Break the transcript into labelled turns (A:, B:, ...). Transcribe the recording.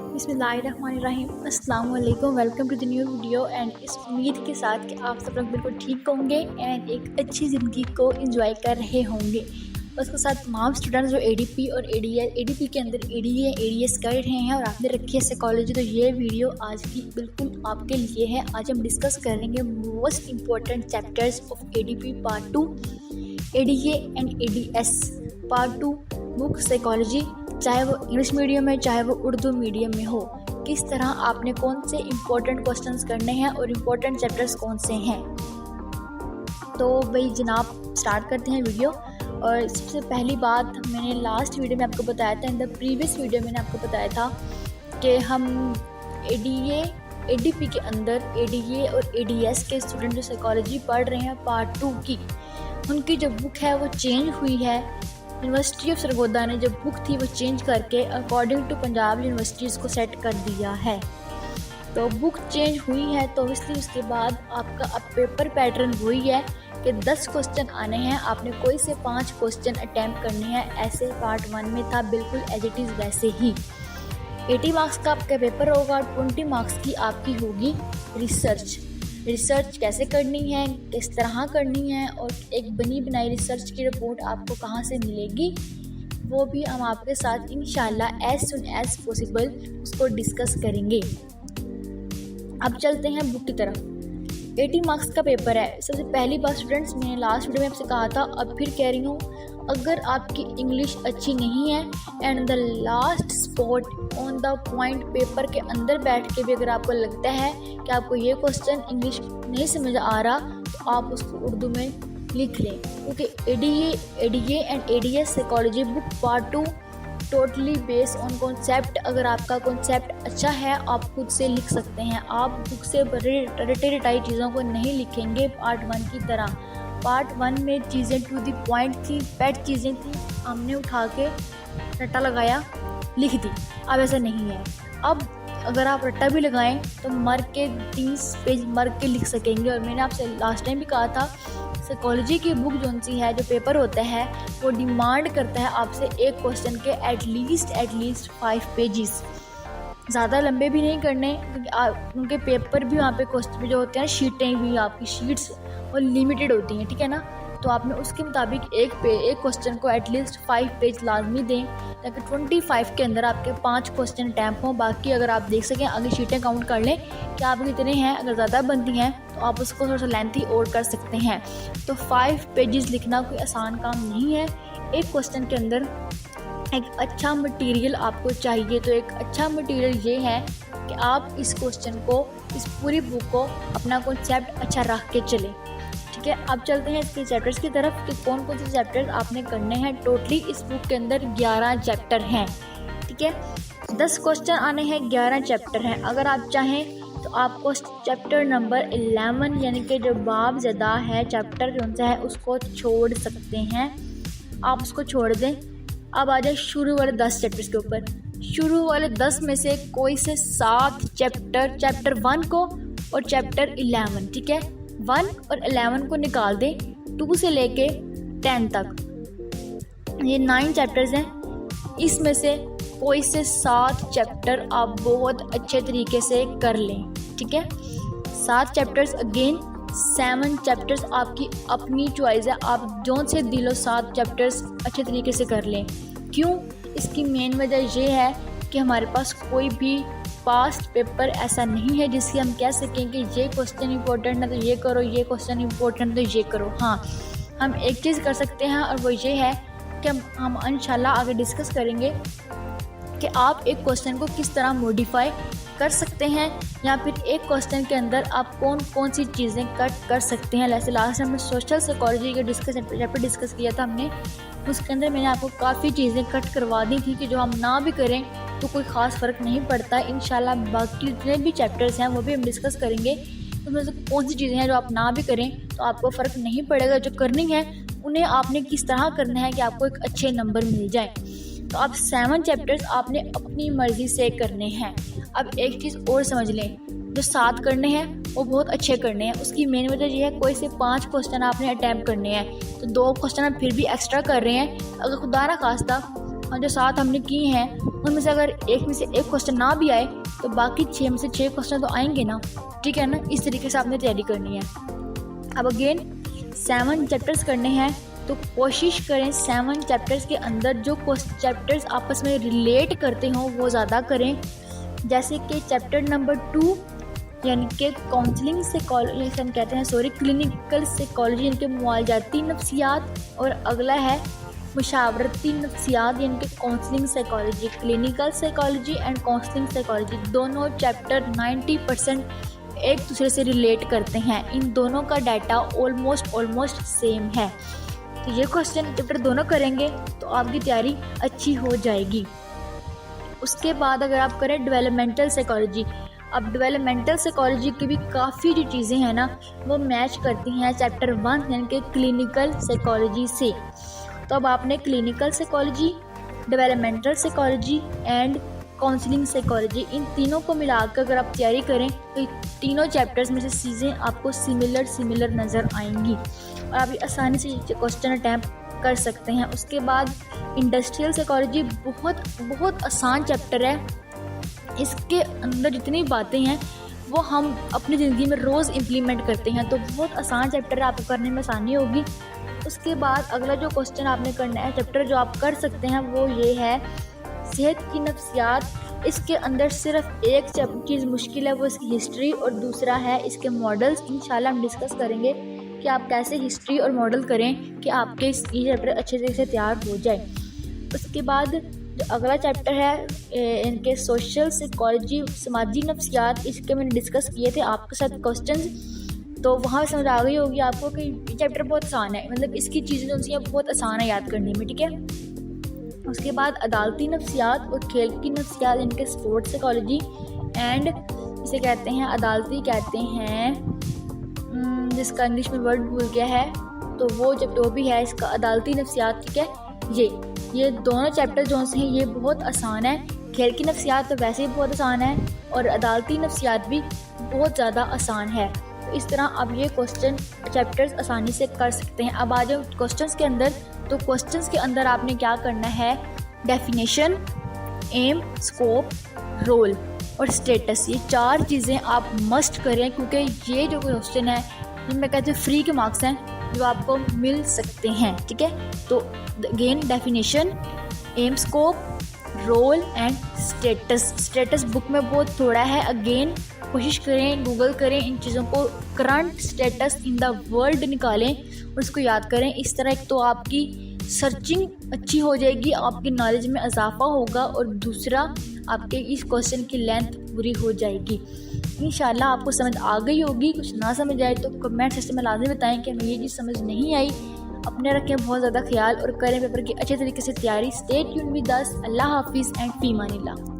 A: बिस्मिल्लाहिर्रहमानिर्रहीम। अस्सलाम वालेकुम। Welcome to the new video and इस उम्मीद के साथ कि आप सब लोग बिल्कुल ठीक होंगे एंड एक अच्छी ज़िंदगी को एंजॉय कर रहे होंगे। उसके साथ तमाम स्टूडेंट्स जो एडीपी और एडीपी के अंदर एडीए एडीएस कर रहे हैं और आपने रखी है साइकोलॉजी, तो ये वीडियो आज की बिल्कुल आपके लिए है। आज हम डिस्कस करेंगे most important chapters of ADP part 2, ADA and ADS part 2 book psychology, चाहे वो इंग्लिश मीडियम में चाहे वो उर्दू मीडियम में हो। किस तरह आपने कौन से इम्पोर्टेंट क्वेश्चंस करने हैं और इम्पोर्टेंट चैप्टर्स कौन से हैं। तो भाई जनाब स्टार्ट करते हैं वीडियो। और सबसे पहली बात, मैंने लास्ट वीडियो में आपको बताया था, इन द प्रीवियस वीडियो मैंने आपको बताया था कि हम एडीए एडीपी के अंदर एडीए और एडीएस के स्टूडेंट जो साइकोलॉजी पढ़ रहे हैं पार्ट 2 की, उनकी जो बुक है वो चेंज हुई है। यूनिवर्सिटी ऑफ सरगोदा ने जो बुक थी वो चेंज करके अकॉर्डिंग टू पंजाब यूनिवर्सिटीज़ को सेट कर दिया है। तो बुक चेंज हुई है तो इसलिए उसके बाद आपका अब पेपर पैटर्न वही है कि 10 क्वेश्चन आने हैं, आपने कोई से 5 क्वेश्चन अटैम्प्ट करने हैं। ऐसे पार्ट 1 में था, बिल्कुल एज इट इज़ वैसे ही। 80 मार्क्स का आपका पेपर होगा, 20 मार्क्स की आपकी होगी रिसर्च कैसे करनी है, किस तरह करनी है और एक बनी बनाई रिसर्च की रिपोर्ट आपको कहाँ से मिलेगी, वो भी हम आपके साथ इंशाल्लाह एज सुन एज पॉसिबल उसको डिस्कस करेंगे। अब चलते हैं बुक की तरफ। 80 मार्क्स का पेपर है। सबसे पहली बात स्टूडेंट्स, मैंने लास्ट वीडियो में आपसे कहा था, अब फिर कह रही हूँ, अगर आपकी इंग्लिश अच्छी नहीं है and the last spot on the point paper के अंदर बैठ के भी अगर आपको लगता है कि आपको ये क्वेश्चन इंग्लिश नहीं समझ आ रहा, तो आप उसको उर्दू में लिख लें, क्योंकि ADA and ADS psychology book part 2 totally based on concept. अगर आपका कॉन्सेप्ट अच्छा है आप खुद से लिख सकते हैं। आप बुक से रटे रटाई चीज़ों को नहीं लिखेंगे पार्ट 1 की तरह। पार्ट 1 में चीज़ें टू द पॉइंट थी, पेट चीज़ें थी, हमने उठा के रट्टा लगाया लिख दी। अब ऐसा नहीं है। अब अगर आप रट्टा भी लगाएं तो मर के 30 पेज मर के लिख सकेंगे। और मैंने आपसे लास्ट टाइम भी कहा था, साइकोलॉजी की बुक जो सी है, जो पेपर होता है वो डिमांड करता है आपसे एक क्वेश्चन के एटलीस्ट 5 पेजेस। ज़्यादा लंबे भी नहीं करने, क्योंकि उनके पेपर भी वहाँ पे क्वेश्चन जो होते हैं, शीटें भी आपकी शीट्स और लिमिटेड होती हैं, ठीक है ना। तो आपने उसके मुताबिक एक क्वेश्चन को एटलीस्ट 5 पेज लाजमी दें, ताकि 25 के अंदर आपके 5 क्वेश्चन अटैम्प्ट हों। बाकी अगर आप देख सकें, आगे शीटें काउंट कर लें कि आप कितने हैं। अगर ज़्यादा बनती हैं तो आप उसको थोड़ा सा लेंथी और कर सकते हैं। तो 5 पेजेस लिखना कोई आसान काम नहीं है। एक क्वेश्चन के अंदर एक अच्छा मटेरियल आपको चाहिए। तो एक अच्छा मटेरियल ये है कि आप इस क्वेश्चन को, इस पूरी बुक को अपना कॉन्सेप्ट अच्छा रख के चलें, ठीक है। अब चलते हैं इसके चैप्टर्स की तरफ कि कौन कौन से चैप्टर्स आपने करने हैं। टोटली इस बुक के अंदर 11 चैप्टर हैं, ठीक है। 10 क्वेश्चन आने हैं, 11 चैप्टर हैं। अगर आप चाहें तो आपको चैप्टर नंबर 11 यानी कि जो बाब ज़दा है, चैप्टर कौन सा है, उसको छोड़ सकते हैं, आप उसको छोड़ दें। अब आ जाए शुरू वाले 10 चैप्टर्स के ऊपर। शुरू वाले 10 में से कोई से 7 चैप्टर 1 को और चैप्टर 11, ठीक है, 1 और 11 को निकाल दें। 2 से लेके 10 तक ये 9 चैप्टर्स हैं। इसमें से कोई से 7 चैप्टर आप बहुत अच्छे तरीके से कर लें, ठीक है। 7 चैप्टर्स, अगेन 7 चैप्टर्स आपकी अपनी चॉइस है, आप जो से दिलो 7 चैप्टर्स अच्छे तरीके से कर लें। क्यों? इसकी मेन वजह ये है कि हमारे पास कोई भी पास्ट पेपर ऐसा नहीं है जिससे हम कह सकें कि ये क्वेश्चन इंपॉर्टेंट है तो ये करो, ये क्वेश्चन इंपॉर्टेंट है तो ये करो। हाँ, हम एक चीज़ कर सकते हैं और वो ये है कि हम इंशाल्लाह आगे डिस्कस करेंगे कि आप एक क्वेश्चन को किस तरह मॉडिफाई कर सकते हैं, या फिर एक क्वेश्चन के अंदर आप कौन कौन सी चीज़ें कट कर सकते हैं। जैसे लास्ट टाइम सोशल साइकोलॉजी के चैप्टर डिस्कस किया था हमने, उसके अंदर मैंने आपको काफ़ी चीज़ें कट करवा दी थी कि जो हम ना भी करें तो कोई ख़ास फ़र्क नहीं पड़ता। इंशाल्लाह बाकी जितने भी चैप्टर्स हैं वो भी हम डिस्कस करेंगे। तो उसमें से कौन सी चीज़ें हैं जो आप ना भी करें तो आपको फ़र्क नहीं पड़ेगा, जो करनी है उन्हें आपने किस तरह करना है कि आपको एक अच्छे नंबर मिल जाए। तो अब 7 चैप्टर्स आपने अपनी मर्ज़ी से करने हैं। अब एक चीज़ और समझ लें, जो 7 करने हैं वो बहुत अच्छे करने हैं। उसकी मेन वजह यह है, कोई से 5 क्वेश्चन आपने अटैम्प्ट करने हैं, तो 2 क्वेश्चन आप फिर भी एक्स्ट्रा कर रहे हैं। अगर खुदा ना खास्ता और जो 7 हमने किए हैं उनमें से अगर एक में से एक क्वेश्चन ना भी आए तो बाकी 6 में से 6 क्वेश्चन तो आएंगे ना, ठीक है ना। इस तरीके से आपने तैयारी करनी है। अब अगेन 7 चैप्टर्स करने हैं, तो कोशिश करें 7 चैप्टर्स के अंदर जो चैप्टर्स आपस में रिलेट करते हों वो ज़्यादा करें। जैसे कि चैप्टर नंबर 2 यानी कि काउंसलिंग साइकोलॉजी हम कहते हैं, क्लिनिकल साइकोलॉजी यानी कि मुआवजाती नफ्सियात, और अगला है मुशावरती नफ्सियात यानी कि counselling psychology. Clinical psychology and counselling psychology दोनों चैप्टर 90% एक दूसरे से रिलेट करते हैं। इन दोनों का डाटा ऑलमोस्ट सेम है। तो ये क्वेश्चन चैप्टर दोनों करेंगे तो आपकी तैयारी अच्छी हो जाएगी। उसके बाद अगर आप करें डेवलपमेंटल साइकोलॉजी, अब डेवलपमेंटल साइकोलॉजी की भी काफ़ी जो चीज़ें हैं ना वो मैच करती हैं चैप्टर 1 यानी कि क्लिनिकल साइकोलॉजी से। तो अब आपने clinical psychology, developmental psychology and counselling psychology, इन तीनों को मिलाकर अगर आप तैयारी करें तो तीनों चैप्टर्स में से चीज़ें आपको सिमिलर नज़र आएंगी और आप आसानी से क्वेश्चन अटैम्प्ट कर सकते हैं। उसके बाद इंडस्ट्रियल साइकोलॉजी बहुत आसान चैप्टर है। इसके अंदर जितनी बातें हैं वो हम अपनी ज़िंदगी में रोज़ इम्प्लीमेंट करते हैं, तो बहुत आसान चैप्टर है, आपको करने में आसानी होगी। उसके बाद अगला जो क्वेश्चन आपने करना है, चैप्टर जो आप कर सकते हैं वो ये है सेहत की नफ्सियात। इसके अंदर सिर्फ एक चीज़ मुश्किल है, वो इसकी हिस्ट्री, और दूसरा है इसके मॉडल्स। इंशाल्लाह हम डिस्कस करेंगे कि आप कैसे हिस्ट्री और मॉडल करें कि आपके ये चैप्टर अच्छे तरीके से तैयार हो जाए। उसके बाद जो अगला चैप्टर है इनके सोशल साइकोलॉजी, समाजी नफ्सियात, इसके मैंने डिस्कस किए थे आपके साथ क्वेश्चंस, तो वहाँ समझ आ गई होगी आपको कि चैप्टर बहुत आसान है, मतलब इसकी चीज़ें जो सी बहुत आसान है याद करने में, ठीक है। उसके बाद अदालती नफ्सियात और खेल की नफ्सियात, इनके स्पोर्ट्स साइकोलॉजी एंड इसे कहते हैं अदालती कहते हैं, जिसका इंग्लिश में वर्ड भूल गया है, तो वो जब जो भी है इसका अदालती नफ्सियात, ठीक है। ये दोनों चैप्टर जो हैं ये बहुत आसान है। खेल की नफ्सियात तो वैसे ही बहुत आसान है और अदालती नफ्सियात भी बहुत ज़्यादा आसान है। तो इस तरह आप ये क्वेश्चन चैप्टर्स आसानी से कर सकते हैं। अब आ जाओ क्वेश्चंस के अंदर, तो क्वेश्चंस के अंदर आपने क्या करना है, डेफिनेशन, एम, स्कोप, रोल और स्टेटस, ये 4 चीज़ें आप मस्ट करें, क्योंकि ये जो क्वेश्चन है मैं कहती हूँ फ्री के मार्क्स हैं जो आपको मिल सकते हैं, ठीक है। तो again definition, aim, scope, role and status book में बहुत थोड़ा है। अगेन कोशिश करें, गूगल करें, इन चीज़ों को current status in the world निकालें और उसको याद करें। इस तरह एक तो आपकी सर्चिंग अच्छी हो जाएगी, आपकी नॉलेज में इजाफा होगा, और दूसरा आपके इस क्वेश्चन की लेंथ पूरी हो जाएगी। इंशाल्लाह आपको समझ आ गई होगी। कुछ ना समझ आए तो कमेंट सेक्शन में लाजमी बताएं कि हमें ये चीज़ समझ नहीं आई। अपने रखें बहुत ज़्यादा ख्याल और करें पेपर की अच्छे तरीके से तैयारी। Stay tuned with us. अल्लाह हाफिज़ एंड फी अमानिल्लाह।